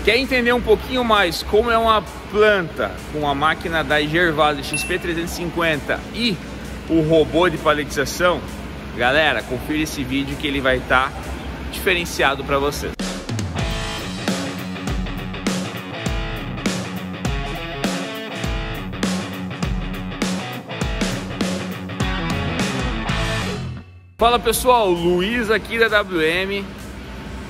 Quer entender um pouquinho mais como é uma planta com a máquina da Gervaso XP350 e o robô de paletização? Galera, confira esse vídeo que ele vai estar diferenciado para você. Fala pessoal, Luiz aqui da WM.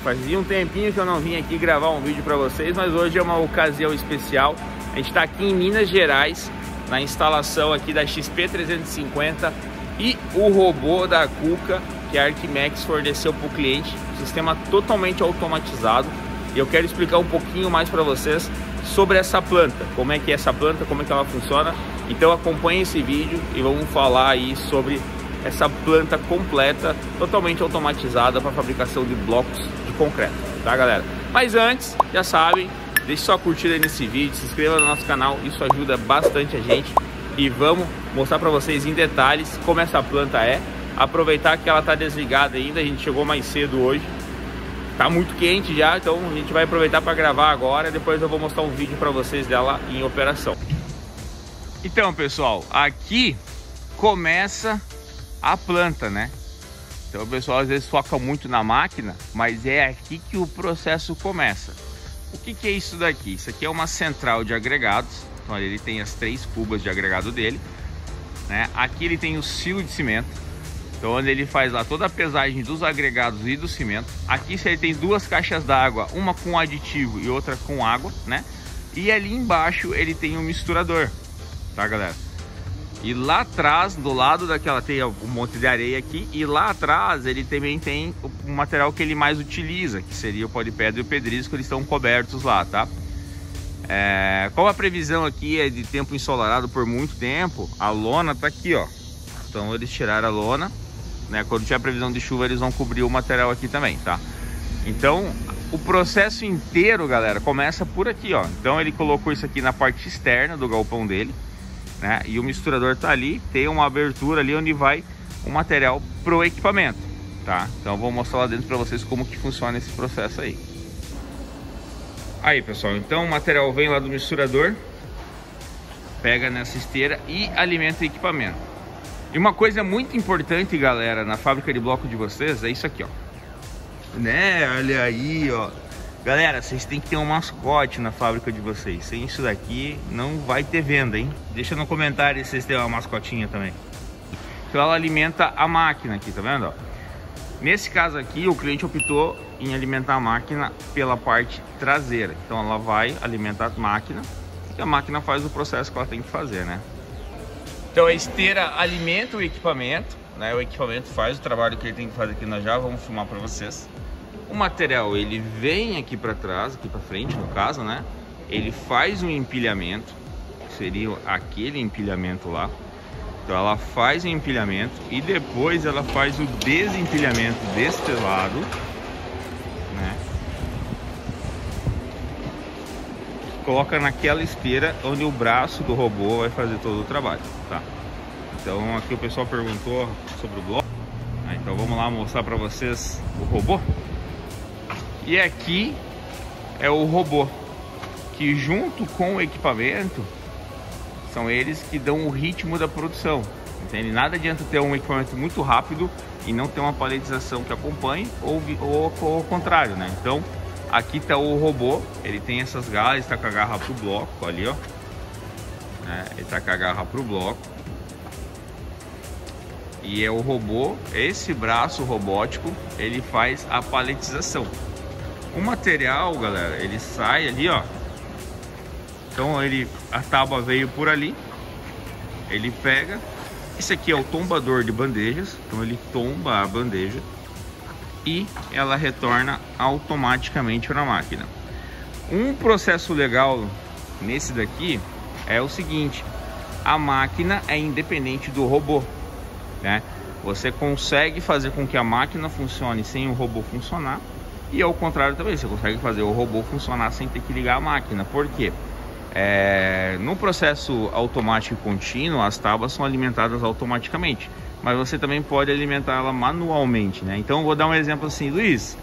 Fazia um tempinho que eu não vim aqui gravar um vídeo para vocês, mas hoje é uma ocasião especial. A gente está aqui em Minas Gerais, na instalação aqui da XP350 e o robô da Kuka, que a Arquimex forneceu para o cliente, sistema totalmente automatizado. E eu quero explicar um pouquinho mais para vocês sobre essa planta, como é que é essa planta, como é que ela funciona. Então acompanhe esse vídeo e vamos falar aí sobre essa planta completa, totalmente automatizada para fabricação de blocos de concreto, tá galera? Mas antes, já sabem, deixe sua curtida aí nesse vídeo, se inscreva no nosso canal, isso ajuda bastante a gente. E vamos mostrar para vocês em detalhes como essa planta é. Aproveitar que ela está desligada ainda, a gente chegou mais cedo hoje, tá muito quente já, então a gente vai aproveitar para gravar agora. Depois eu vou mostrar um vídeo para vocês dela em operação. Então pessoal, aqui começa a planta, né? Então o pessoal às vezes foca muito na máquina, mas é aqui que o processo começa. O que é isso daqui? Isso aqui é uma central de agregados. Então ele tem as 3 cubas de agregado dele, né? Aqui ele tem o silo de cimento, então onde ele faz lá toda a pesagem dos agregados e do cimento. Aqui ele tem 2 caixas d'água, uma com aditivo e outra com água, né? E ali embaixo ele tem um misturador, tá galera? E lá atrás, do lado daquela, tem um monte de areia aqui. E lá atrás ele também tem o material que ele mais utiliza, que seria o pó de pedra e o pedrisco, que eles estão cobertos lá, tá? Como a previsão aqui é de tempo ensolarado por muito tempo, a lona tá aqui, ó. Então eles tiraram a lona, né? Quando tiver previsão de chuva eles vão cobrir o material aqui também, tá? Então o processo inteiro, galera, começa por aqui, ó. Então ele colocou isso aqui na parte externa do galpão dele, né? E o misturador tá ali, tem uma abertura ali onde vai o material pro equipamento, tá? Então eu vou mostrar lá dentro para vocês como que funciona esse processo aí. Aí pessoal, então o material vem lá do misturador, pega nessa esteira e alimenta o equipamento. E uma coisa muito importante, galera, na fábrica de bloco de vocês é isso aqui, ó, né? Olha aí, ó. Galera, vocês têm que ter um mascote na fábrica de vocês. Sem isso daqui não vai ter venda, hein? Deixa no comentário se vocês têm uma mascotinha também. Então ela alimenta a máquina aqui, tá vendo, ó? Nesse caso aqui o cliente optou em alimentar a máquina pela parte traseira. Então ela vai alimentar a máquina e a máquina faz o processo que ela tem que fazer, né? Então a esteira alimenta o equipamento, né? O equipamento faz o trabalho que ele tem que fazer aqui. Nós já vamos filmar para vocês. O material ele vem aqui para trás, aqui para frente no caso, né? Ele faz um empilhamento, que seria aquele empilhamento lá. Então ela faz o empilhamento e depois ela faz o desempilhamento deste lado, né? Coloca naquela esteira onde o braço do robô vai fazer todo o trabalho, tá? Então aqui o pessoal perguntou sobre o bloco, né? Então vamos lá mostrar para vocês o robô. E aqui é o robô, que junto com o equipamento são eles que dão o ritmo da produção, entende? Nada adianta ter um equipamento muito rápido e não ter uma paletização que acompanhe, ou ao contrário, né? Então aqui tá o robô, ele tem essas garras, está com a garra pro bloco ali, ó, né? Ele tá com a garra pro bloco. E é o robô, esse braço robótico, ele faz a paletização. O material, galera, ele sai ali, ó. Então a tábua veio por ali, ele pega. Esse aqui é o tombador de bandejas, então ele tomba a bandeja e ela retorna automaticamente para a máquina. Um processo legal nesse daqui é o seguinte: a máquina é independente do robô, né? Você consegue fazer com que a máquina funcione sem o robô funcionar. E ao contrário também, você consegue fazer o robô funcionar sem ter que ligar a máquina. Por quê? No processo automático contínuo, as tábuas são alimentadas automaticamente, mas você também pode alimentá-la manualmente, né? Então eu vou dar um exemplo assim, Luiz,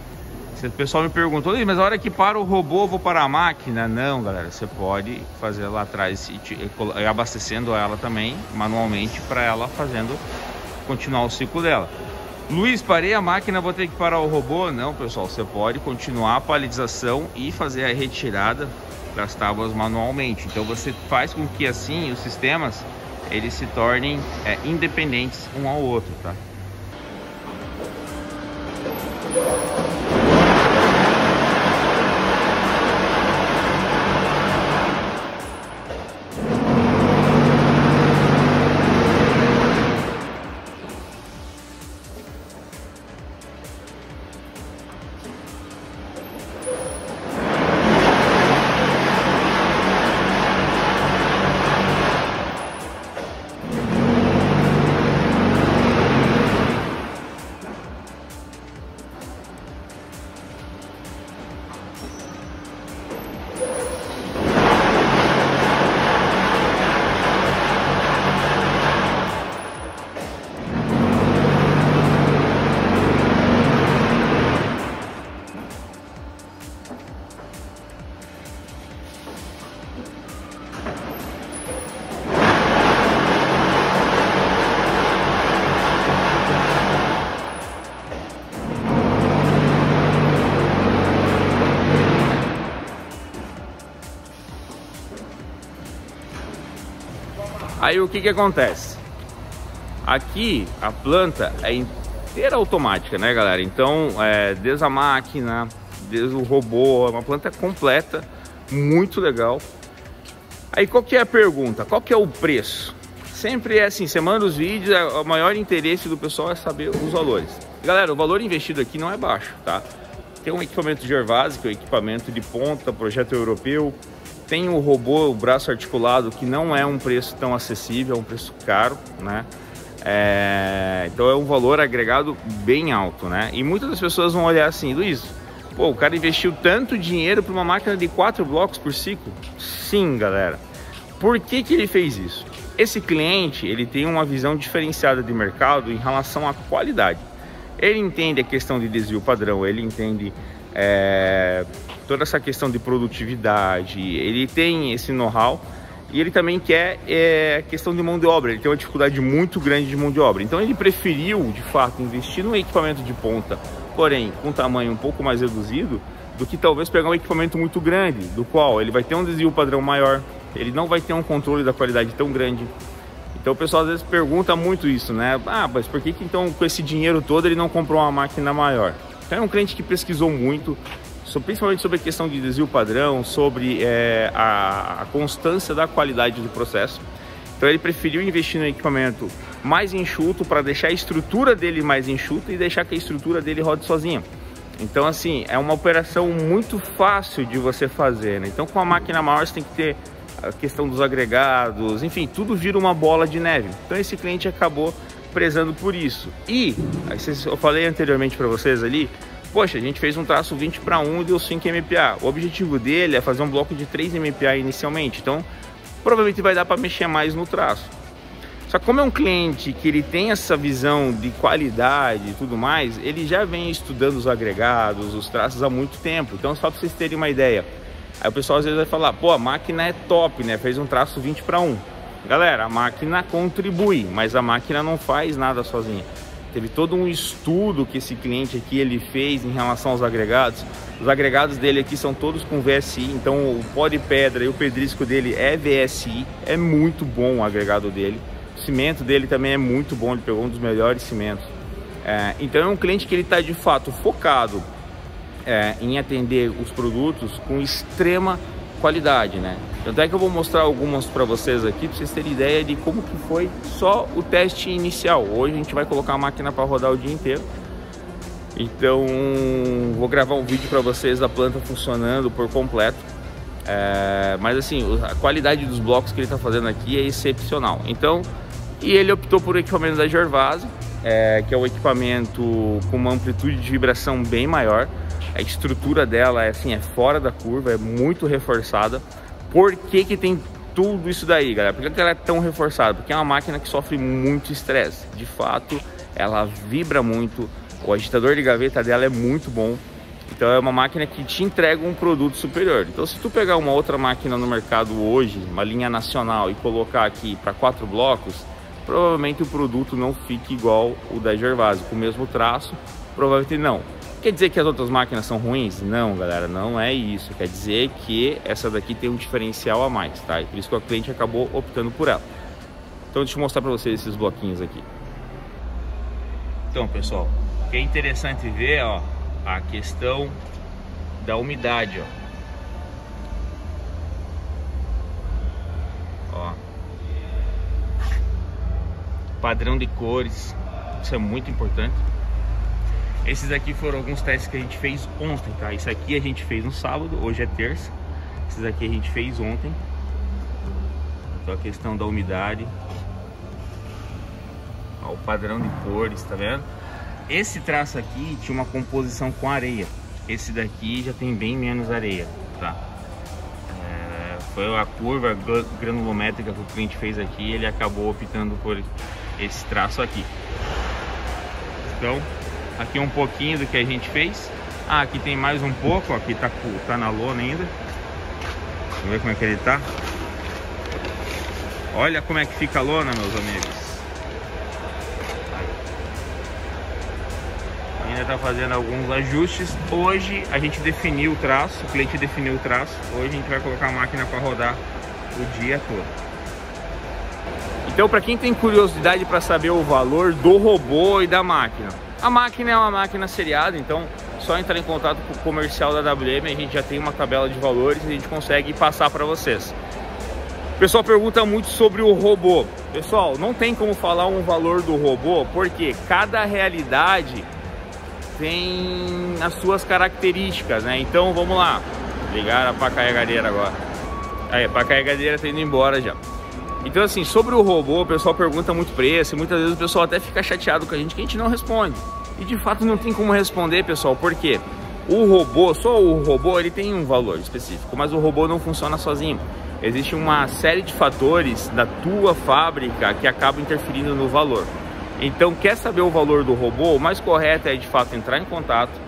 O pessoal me perguntou, mas a hora que para o robô, eu vou parar a máquina? Não, galera, você pode fazer lá atrás e abastecendo ela também manualmente para ela continuar o ciclo dela. Luiz, parei a máquina, vou ter que parar o robô? Não, pessoal, você pode continuar a palidização e fazer a retirada das tábuas manualmente. Então você faz com que assim os sistemas eles se tornem independentes um ao outro, tá? Aí o que acontece? Aqui a planta é inteira automática, né, galera? Então, desde a máquina, desde o robô, é uma planta completa, muito legal. Aí qual que é a pergunta? Qual que é o preço? Sempre é assim, você manda os vídeos, o maior interesse do pessoal é saber os valores. Galera, o valor investido aqui não é baixo, tá? Tem um equipamento Gervasi, que é um equipamento de ponta, projeto europeu. Tem o robô, o braço articulado, que não é um preço tão acessível, é um preço caro, né? Então é um valor agregado bem alto, né? E muitas das pessoas vão olhar assim, Luiz, pô, o cara investiu tanto dinheiro para uma máquina de 4 blocos por ciclo? Sim, galera. Por que ele fez isso? Esse cliente, ele tem uma visão diferenciada de mercado em relação à qualidade. Ele entende a questão de desvio padrão, ele entende toda essa questão de produtividade, ele tem esse know-how e ele também quer questão de mão de obra, ele tem uma dificuldade muito grande de mão de obra. Então ele preferiu, de fato, investir num equipamento de ponta, porém com tamanho um pouco mais reduzido, do que talvez pegar um equipamento muito grande, do qual ele vai ter um desvio padrão maior, ele não vai ter um controle da qualidade tão grande. Então o pessoal às vezes pergunta muito isso, né? Ah, mas por que então com esse dinheiro todo ele não comprou uma máquina maior? Então é um cliente que pesquisou muito, principalmente sobre a questão de desvio padrão, sobre a constância da qualidade do processo. Então ele preferiu investir no equipamento mais enxuto para deixar a estrutura dele mais enxuta e deixar que a estrutura dele rode sozinha. Então assim, é uma operação muito fácil de você fazer, né? Então com a máquina maior você tem que ter a questão dos agregados, enfim, tudo vira uma bola de neve. Então esse cliente acabou prezando por isso. E eu falei anteriormente para vocês ali, poxa, a gente fez um traço 20/1 e deu 5 MPa. O objetivo dele é fazer um bloco de 3 MPa inicialmente, então provavelmente vai dar para mexer mais no traço. Só que como é um cliente que ele tem essa visão de qualidade e tudo mais, ele já vem estudando os agregados, os traços há muito tempo. Então só para vocês terem uma ideia, aí o pessoal às vezes vai falar, pô, a máquina é top, né? Fez um traço 20/1. Galera, a máquina contribui, mas a máquina não faz nada sozinha. Teve todo um estudo que esse cliente aqui ele fez em relação aos agregados. Os agregados dele aqui são todos com VSI, então o pó de pedra e o pedrisco dele é VSI, é muito bom o agregado dele. O cimento dele também é muito bom, ele pegou um dos melhores cimentos. Então é um cliente que ele está de fato focado em atender os produtos com extrema qualidade, né? Tanto é que eu vou mostrar algumas para vocês aqui, para vocês terem ideia de como que foi só o teste inicial. Hoje a gente vai colocar a máquina para rodar o dia inteiro. Então vou gravar um vídeo para vocês da planta funcionando por completo. Mas assim, a qualidade dos blocos que ele está fazendo aqui é excepcional. Então, e ele optou por equipamento da Gervasi, que é um equipamento com uma amplitude de vibração bem maior. A estrutura dela é fora da curva, é muito reforçada. Por que tem tudo isso daí, galera? Por que ela é tão reforçada? Porque é uma máquina que sofre muito estresse. De fato, ela vibra muito. O agitador de gaveta dela é muito bom. Então é uma máquina que te entrega um produto superior. Então se tu pegar uma outra máquina no mercado hoje, uma linha nacional, e colocar aqui para 4 blocos, provavelmente o produto não fique igual o da Gervásio, com o mesmo traço, provavelmente não. Quer dizer que as outras máquinas são ruins? Não, galera, não é isso. Quer dizer que essa daqui tem um diferencial a mais, tá? E por isso que o cliente acabou optando por ela. Então deixa eu mostrar para vocês esses bloquinhos aqui. Então, pessoal, o que é interessante ver, ó, a questão da umidade, ó. Padrão de cores, isso é muito importante. Esses aqui foram alguns testes que a gente fez ontem, tá? Isso aqui a gente fez no sábado, hoje é terça. Esses aqui a gente fez ontem. Então a questão da umidade, ó, o padrão de cores, tá vendo? Esse traço aqui tinha uma composição com areia. Esse daqui já tem bem menos areia, tá? Foi a curva granulométrica que o cliente fez aqui, ele acabou optando por esse traço aqui. Então, aqui um pouquinho do que a gente fez. Ah, aqui tem mais um pouco, ó, aqui tá na lona ainda. Vamos ver como é que ele tá. Olha como é que fica a lona, meus amigos. Ainda tá fazendo alguns ajustes. Hoje a gente definiu o traço, o cliente definiu o traço. Hoje a gente vai colocar a máquina para rodar o dia todo. Então, para quem tem curiosidade para saber o valor do robô e da máquina, a máquina é uma máquina seriada, então só entrar em contato com o comercial da WM, a gente já tem uma tabela de valores e a gente consegue passar para vocês. O pessoal pergunta muito sobre o robô. Pessoal, não tem como falar um valor do robô, porque cada realidade tem as suas características, né? Então vamos lá, ligaram para a carregadeira agora. Aí, para a carregadeira tá indo embora já. Então assim, sobre o robô, o pessoal pergunta muito preço, e muitas vezes o pessoal até fica chateado com a gente não responde. E de fato não tem como responder, pessoal, porque o robô, só o robô, ele tem um valor específico, mas o robô não funciona sozinho. Existe uma série de fatores da tua fábrica que acabam interferindo no valor. Então, quer saber o valor do robô? O mais correto é de fato entrar em contato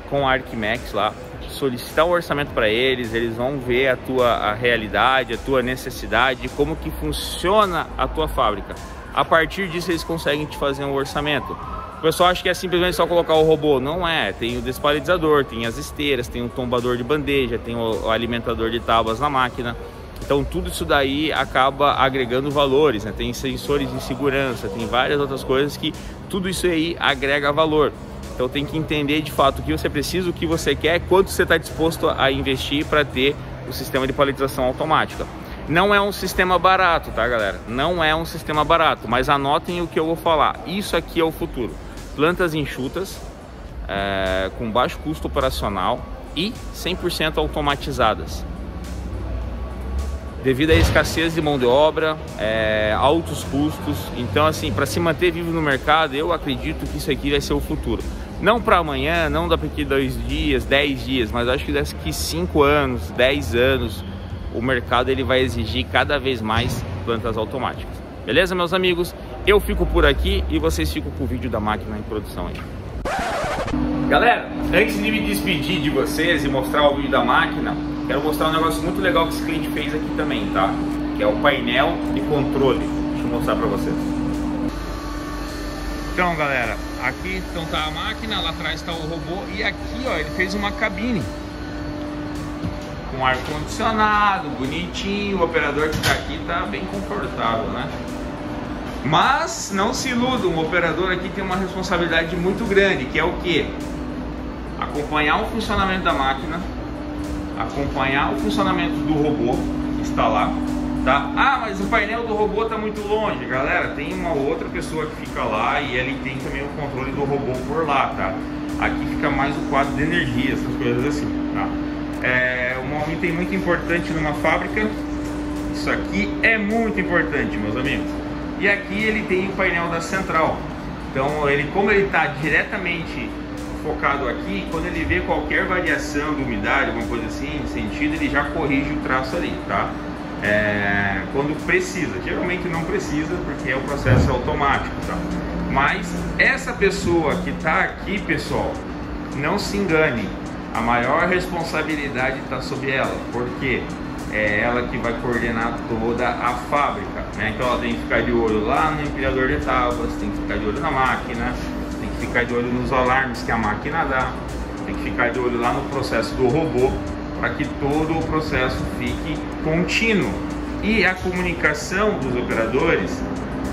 com a Arquimex lá, solicitar um orçamento para eles, eles vão ver a tua realidade, a tua necessidade, como que funciona a tua fábrica. A partir disso eles conseguem te fazer um orçamento. O pessoal acha que é simplesmente só colocar o robô. Não é, tem o despalizador, tem as esteiras, tem o tombador de bandeja, tem o alimentador de tábuas na máquina. Então tudo isso daí acaba agregando valores, né? Tem sensores de segurança, tem várias outras coisas que tudo isso aí agrega valor. Então tem que entender de fato o que você precisa, o que você quer, quanto você está disposto a investir para ter o sistema de paletização automática. Não é um sistema barato, tá, galera? Não é um sistema barato, mas anotem o que eu vou falar. Isso aqui é o futuro. Plantas enxutas, com baixo custo operacional e 100% automatizadas. Devido à escassez de mão de obra, altos custos. Então assim, para se manter vivo no mercado, eu acredito que isso aqui vai ser o futuro. Não para amanhã, não daqui 2 dias, 10 dias, mas acho que daqui 5 anos, 10 anos, o mercado ele vai exigir cada vez mais plantas automáticas. Beleza, meus amigos? Eu fico por aqui e vocês ficam com o vídeo da máquina em produção aí. Galera, antes de me despedir de vocês e mostrar o vídeo da máquina, quero mostrar um negócio muito legal que esse cliente fez aqui também, tá? Que é o painel de controle. Deixa eu mostrar pra vocês. Então, galera, aqui então tá a máquina, lá atrás tá o robô e aqui, ó, ele fez uma cabine com ar-condicionado, bonitinho. O operador que tá aqui tá bem confortável, né? Mas não se iludam, o operador aqui tem uma responsabilidade muito grande, que é o quê? Acompanhar o funcionamento da máquina, acompanhar o funcionamento do robô que está lá, tá? Ah, mas o painel do robô está muito longe, galera. Tem uma outra pessoa que fica lá e ele tem também o controle do robô por lá, tá? Aqui fica mais o quadro de energia, essas coisas assim, tá? Um item muito importante numa fábrica, isso aqui é muito importante, meus amigos. E aqui ele tem o painel da central. Então, como ele está diretamente focado aqui, quando ele vê qualquer variação de umidade, alguma coisa assim, sentido, ele já corrige o traço ali, tá? Quando precisa, geralmente não precisa, porque é o processo automático, tá? Mas essa pessoa que está aqui, pessoal, não se engane, a maior responsabilidade está sobre ela, porque é ela que vai coordenar toda a fábrica, né? Então ela tem que ficar de olho lá no empilhador de tábuas, tem que ficar de olho na máquina, tem que ficar de olho nos alarmes que a máquina dá, tem que ficar de olho lá no processo do robô, para que todo o processo fique contínuo. E a comunicação dos operadores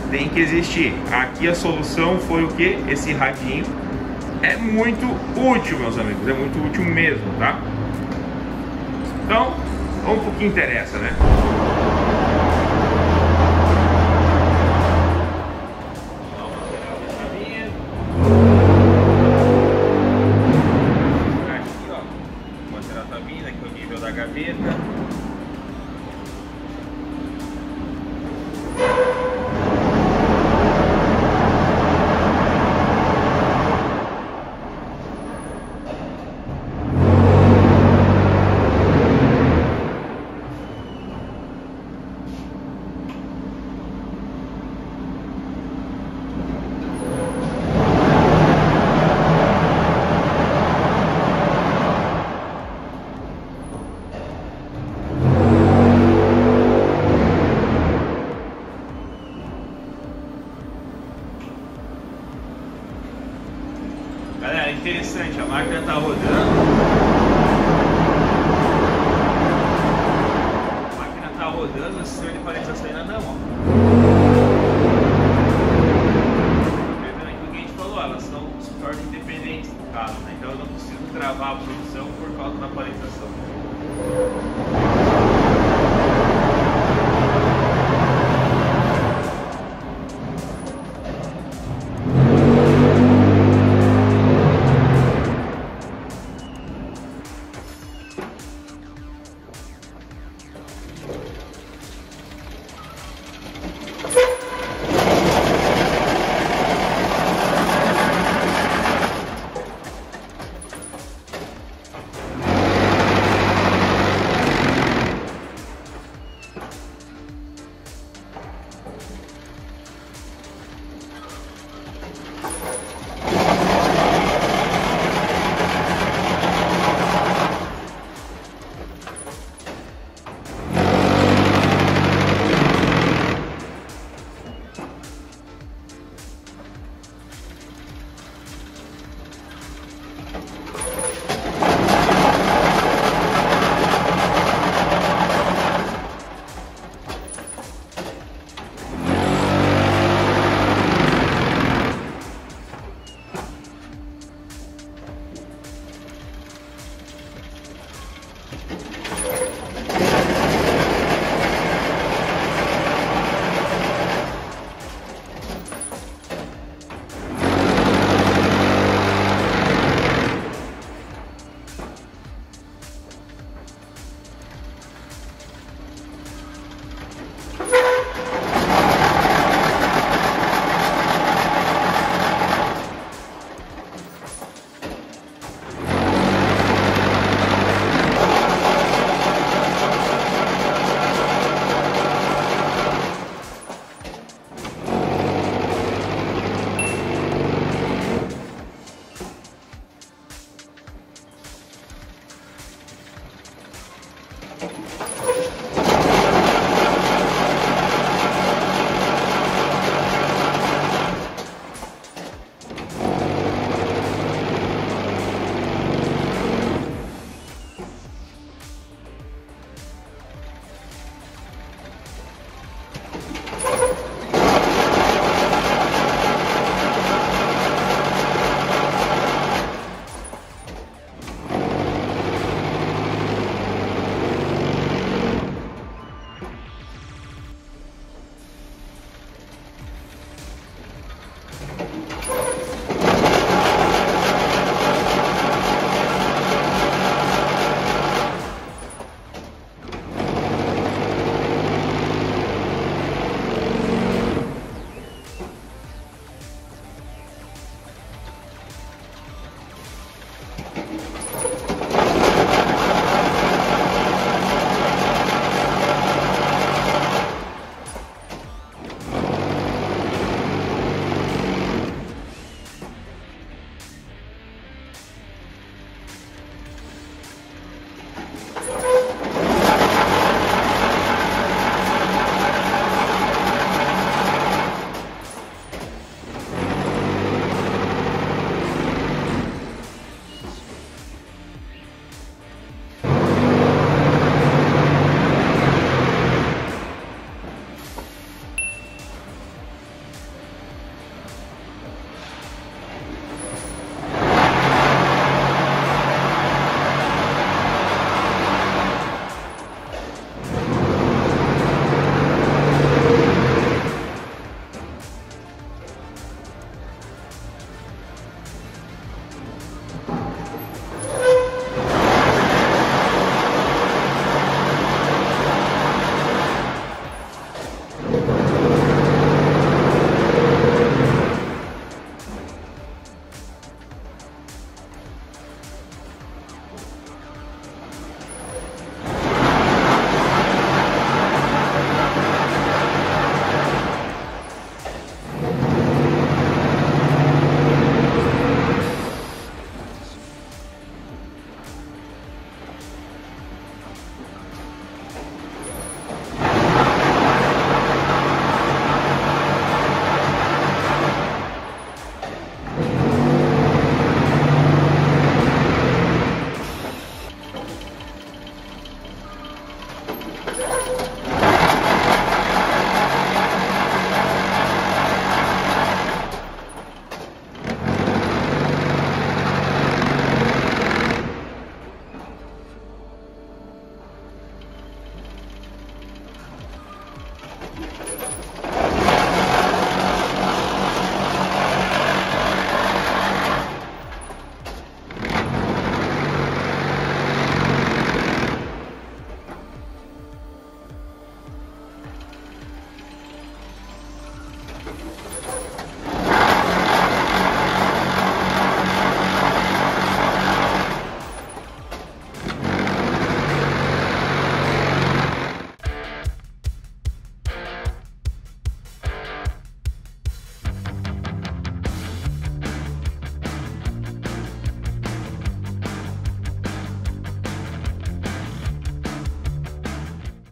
tem que existir. Aqui a solução foi o que? Esse radinho. É muito útil, meus amigos, é muito útil mesmo, tá? Então, vamos pro que interessa, né? Aqui, ó, mostrar a tabina, aqui o nível da gaveta. Galera, interessante, a máquina tá rodando. A máquina tá rodando, o sensor de paralisação ainda não, ó. Vendo aqui o que a gente falou, elas são suporte independentes no caso, né? Então eu não preciso travar a produção por causa da paralisação.